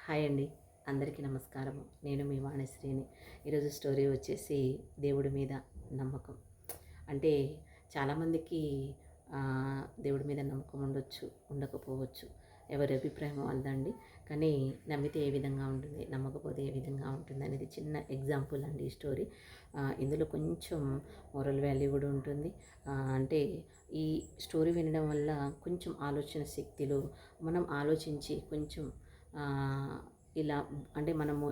Hi అండి, అందరికీ నమస్కారము. నేను మీ వాణిశ్రీని. ఈరోజు స్టోరీ వచ్చేసి దేవుడి మీద నమ్మకం. అంటే చాలామందికి దేవుడి మీద నమ్మకం ఉండొచ్చు, ఉండకపోవచ్చు. ఎవరి అభిప్రాయం వాళ్ళదండి. కానీ నమ్మితే ఏ విధంగా ఉంటుంది, నమ్మకపోతే ఏ విధంగా ఉంటుంది అనేది చిన్న ఎగ్జాంపుల్ అండి ఈ స్టోరీ. ఇందులో కొంచెం మోరల్ వాల్యూ కూడా ఉంటుంది. అంటే ఈ స్టోరీ వినడం వల్ల కొంచెం ఆలోచన శక్తిలో మనం ఆలోచించి కొంచెం ఇలా అంటే మనము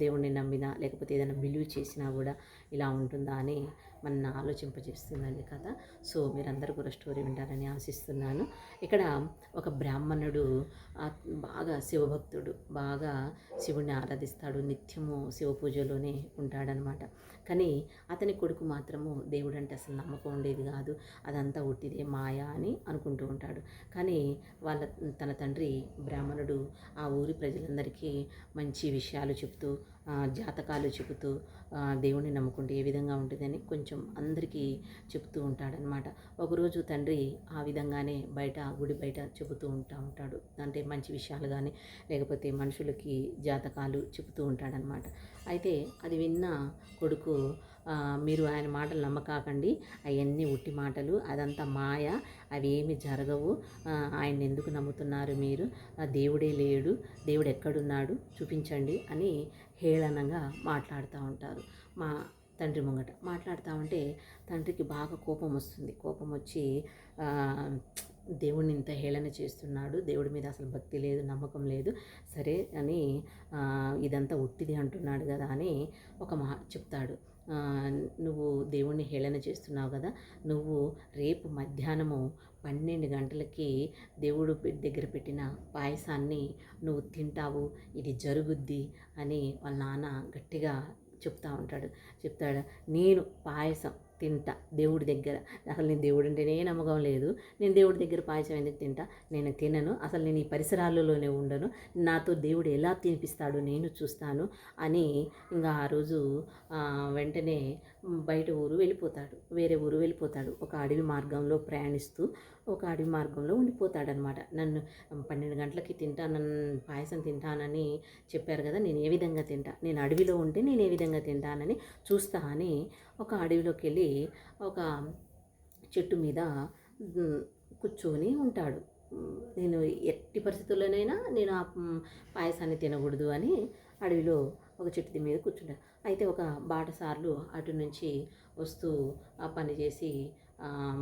దేవుడిని నమ్మినా లేకపోతే ఏదైనా బిలీవ్ చేసినా కూడా ఇలా ఉంటుందా అని మన ఆలోచింపజేస్తుందండి కథ. సో మీరందరూ కూడా స్టోరీ వింటారని ఆశిస్తున్నాను. ఇక్కడ ఒక బ్రాహ్మణుడు బాగా శివభక్తుడు, బాగా శివుణ్ణి ఆరాధిస్తాడు, నిత్యము శివ పూజలోనే ఉంటాడనమాట. కానీ అతని కొడుకు మాత్రము దేవుడు అంటే అసలు నమ్మకం ఉండేది కాదు, అదంతా ఉట్టిదే మాయ అని అనుకుంటూ ఉంటాడు. కానీ తన తండ్రి బ్రాహ్మణుడు ఆ ఊరి ప్రజలందరికీ మంచి విషయాలు చెప్తూ, జాతకాలు చెబుతూ దేవుణ్ణి నమ్ముకుంటే ఏ విధంగా ఉంటుందని కొంచెం అందరికీ చెప్తూ ఉంటాడనమాట. ఒకరోజు తండ్రి ఆ విధంగానే గుడి బయట చెబుతూ ఉంటాడు. అంటే మంచి విషయాలు కానీ లేకపోతే మనుషులకి జాతకాలు చెబుతూ ఉంటాడనమాట. అయితే అది విన్న కొడుకు, మీరు ఆయన మాటలు నమ్మకాకండి, అవన్నీ ఉట్టి మాటలు, అదంతా మాయ, అవి ఏమి జరగవు, ఆయన ఎందుకు నమ్ముతున్నారు మీరు, దేవుడే లేడు, దేవుడు ఎక్కడున్నాడు చూపించండి అని హేళనంగా మాట్లాడుతూ ఉంటారు. మా తండ్రి ముంగట మాట్లాడుతూ ఉంటే తండ్రికి బాగా కోపం వస్తుంది. కోపం వచ్చి దేవుడిని ఇంత హేళన చేస్తున్నాడు, దేవుడి మీద అసలు భక్తి లేదు, నమ్మకం లేదు, సరే అని ఇదంతా ఉట్టిది అంటున్నాడు కదా అని ఒక చెప్తాడు. నువ్వు దేవుణ్ణి హేళన చేస్తున్నావు కదా, నువ్వు రేపు మధ్యాహ్నము 12 గంటలకి దేవుడు దగ్గర పెట్టిన పాయసాన్ని నువ్వు తింటావు, ఇది జరుగుద్ది అని వాళ్ళ నాన్న గట్టిగా చెప్తాడు. నేను పాయసం తింటా దేవుడి దగ్గర, అసలు నేను దేవుడు అంటేనే నమ్మకం లేదు, నేను దేవుడి దగ్గర పాయసం ఎందుకు తింటా, నేను తినను, అసలు నేను ఈ పరిసరాలలోనే ఉండను, నాతో దేవుడు ఎలా తినిపిస్తాడో నేను చూస్తాను అని ఇంకా ఆ రోజు వెంటనే బయట వేరే ఊరు వెళ్ళిపోతాడు. ఒక అడవి మార్గంలో ప్రయాణిస్తూ ఒక అడవి మార్గంలో ఉండిపోతాడనమాట. నన్ను 12 గంటలకి పాయసం తింటానని చెప్పారు కదా, నేను ఏ విధంగా తింటా, నేను అడవిలో ఉంటే నేను ఏ విధంగా తింటానని చూస్తా అని ఒక అడవిలోకి వెళ్ళి ఒక చెట్టు మీద కూర్చొని ఉంటాడు. నేను ఎట్టి పరిస్థితుల్లోనైనా నేను ఆ పాయసాన్ని తినకూడదు అని అడవిలో ఒక చెట్టు మీద కూర్చుంటాడు. అయితే ఒక బాటసార్లు అటు నుంచి వస్తూ ఆ పని చేసి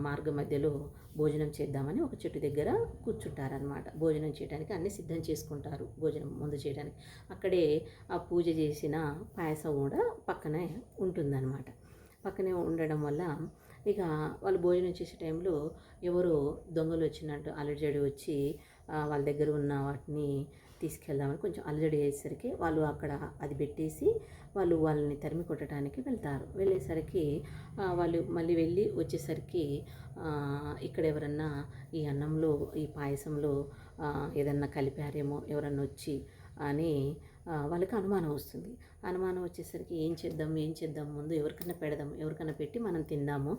మార్గ మధ్యలో భోజనం చేద్దామని ఒక చెట్టు దగ్గర కూర్చుంటారనమాట. భోజనం చేయడానికి అన్నీ సిద్ధం చేసుకుంటారు, భోజనం ముందు చేయడానికి. అక్కడే ఆ పూజ చేసిన పాయసం కూడా పక్కనే ఉంటుందన్నమాట. పక్కనే ఉండడం వల్ల ఇక వాళ్ళు భోజనం చేసే టైంలో ఎవరో దొంగలు వచ్చినట్టు అలజడి వచ్చి వాళ్ళ దగ్గర ఉన్న వాటిని తీసుకెళ్దామని కొంచెం అలజడి అయ్యేసరికి వాళ్ళు అక్కడ అది పెట్టేసి వాళ్ళని తరిమి కొట్టడానికి వెళ్ళేసరికి వాళ్ళు మళ్ళీ వచ్చేసరికి ఇక్కడ ఎవరన్నా ఈ అన్నంలో ఈ పాయసంలో ఏదన్నా కలిపారేమో ఎవరన్నా వచ్చి అని వాళ్ళకి అనుమానం వస్తుంది. అనుమానం వచ్చేసరికి ఏం చేద్దాం, ముందు ఎవరికైనా పెట్టి మనం తిందాము,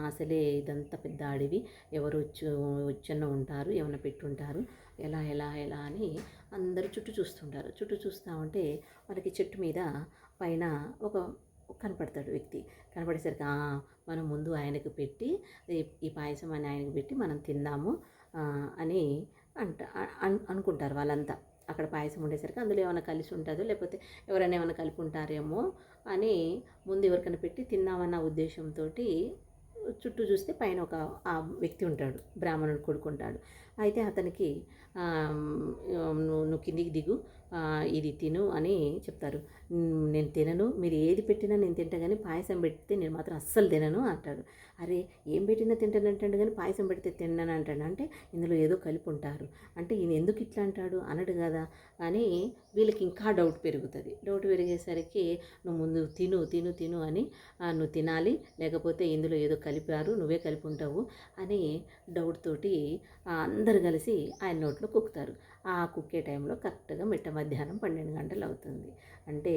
అసలే ఇదంతా పెద్ద అడవి, ఎవరు వచ్చన్న ఉంటారు, ఏమైనా పెట్టుంటారు, ఎలా అని అందరూ చుట్టూ చూస్తూ ఉంటే వాళ్ళకి చెట్టు మీద పైన ఒక కనపడతాడు వ్యక్తి. కనపడేసరికి మనం ముందు ఆయనకు పెట్టి ఈ పాయసం అని ఆయనకు పెట్టి మనం తిందాము అని అనుకుంటారు వాళ్ళంతా. అక్కడ పాయసం ఉండేసరికి అందులో ఏమైనా కలిసి ఉంటుందో లేకపోతే ఎవరైనా ఏమైనా కలిపి ఉంటారేమో అని ముందు ఎవరికైనా పెట్టి తిన్నామన్న ఉద్దేశంతో చుట్టూ చూస్తే పైన ఆ వ్యక్తి ఉంటాడు, బ్రాహ్మణుడు కొడుకుంటాడు. అయితే అతనికి నువ్వు కిందికి దిగు, ఇది తిను అని చెప్తారు. నేను తినను, మీరు ఏది పెట్టినా నేను తింటా, కానీ పాయసం పెడితే నేను మాత్రం అస్సలు తినను అంటాడు. అరే ఏం పెట్టినా తింటానంటాడు కానీ పాయసం పెడితే తిన్నాను అంటాడు. అంటే ఇందులో ఏదో కలిపి ఉంటారు, అంటే ఈయన ఎందుకు ఇట్లా అంటాడు అనడు కదా అని వీళ్ళకి ఇంకా డౌట్ పెరిగేసరికి నువ్వు ముందు తిను అని, నువ్వు తినాలి, లేకపోతే ఇందులో ఏదో కలిపారు, నువ్వే కలిపి ఉంటావు అని డౌట్ తోటి అందరు కలిసి ఆయన నోట్లో కుక్కుతారు. ఆ కుక్కే టైంలో కరెక్ట్గా మిట్ట మధ్యాహ్నం 12 గంటలు అవుతుంది. అంటే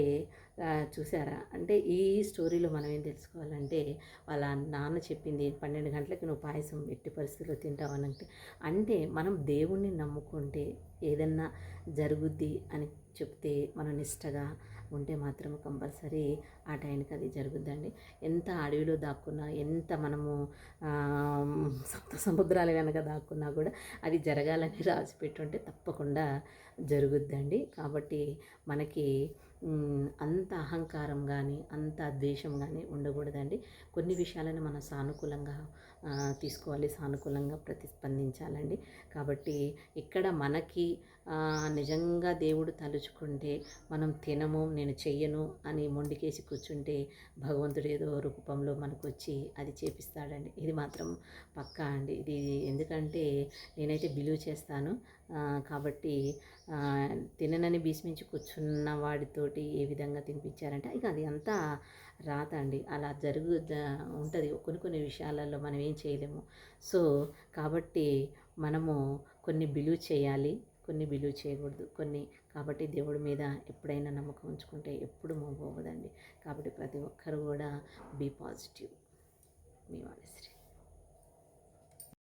చూసారా? అంటే ఈ స్టోరీలో మనం ఏం తెలుసుకోవాలంటే, వాళ్ళ నాన్న చెప్పింది 12 గంటలకి నువ్వు పాయసం ఎట్టి పరిస్థితుల్లో తింటావనంటే, అంటే మనం దేవుణ్ణి నమ్ముకుంటే ఏదన్నా జరుగుద్ది అని చెప్తే మనం నిష్టగా ఉంటే మాత్రం కంపల్సరీ ఆ టైంకి అది జరుగుద్దండి. ఎంత అడవిలో దాక్కున్నా, ఎంత మనము సప్త సముద్రాల వెనక దాక్కున్నా కూడా అది జరగాలని రాసి పెట్టుంటే తప్పకుండా జరుగుద్దండి. కాబట్టి మనకి అంత అహంకారం కానీ, అంత ద్వేషం కానీ ఉండకూడదండి. కొన్ని విషయాలను మనం సానుకూలంగా తీసుకోవాలి, సానుకూలంగా ప్రతిస్పందించాలండి. కాబట్టి ఇక్కడ మనకి నిజంగా దేవుడు తలుచుకుంటే మనం తినము, నేను చెయ్యను అని మొండికేసి కూర్చుంటే భగవంతుడు ఏదో రూపంలో మనకు వచ్చి అది చేపిస్తాడండి. ఇది మాత్రం పక్కా అండి. ఇది ఎందుకంటే నేనైతే బిలీవ్ చేస్తాను. కాబట్టి తిననని భీష్మించి కూర్చున్న వాడితోటి ఏ విధంగా తినిపించారంటే ఇక అది అంతా రాత అండి. అలా ఉంటుంది కొన్ని కొన్ని విషయాలలో మనం ఏం చేయలేము. సో కాబట్టి మనము కొన్ని బిలీవ్ చేయాలి, కొన్ని బిలీవ్ చేయకూడదు. కాబట్టి దేవుడి మీద ఎప్పుడైనా నమ్మకం ఉంచుకుంటే ఎప్పుడు మూవ్ అవ్వదండి. కాబట్టి ప్రతి ఒక్కరు కూడా బీ పాజిటివ్. మీ వాణిశ్రీ.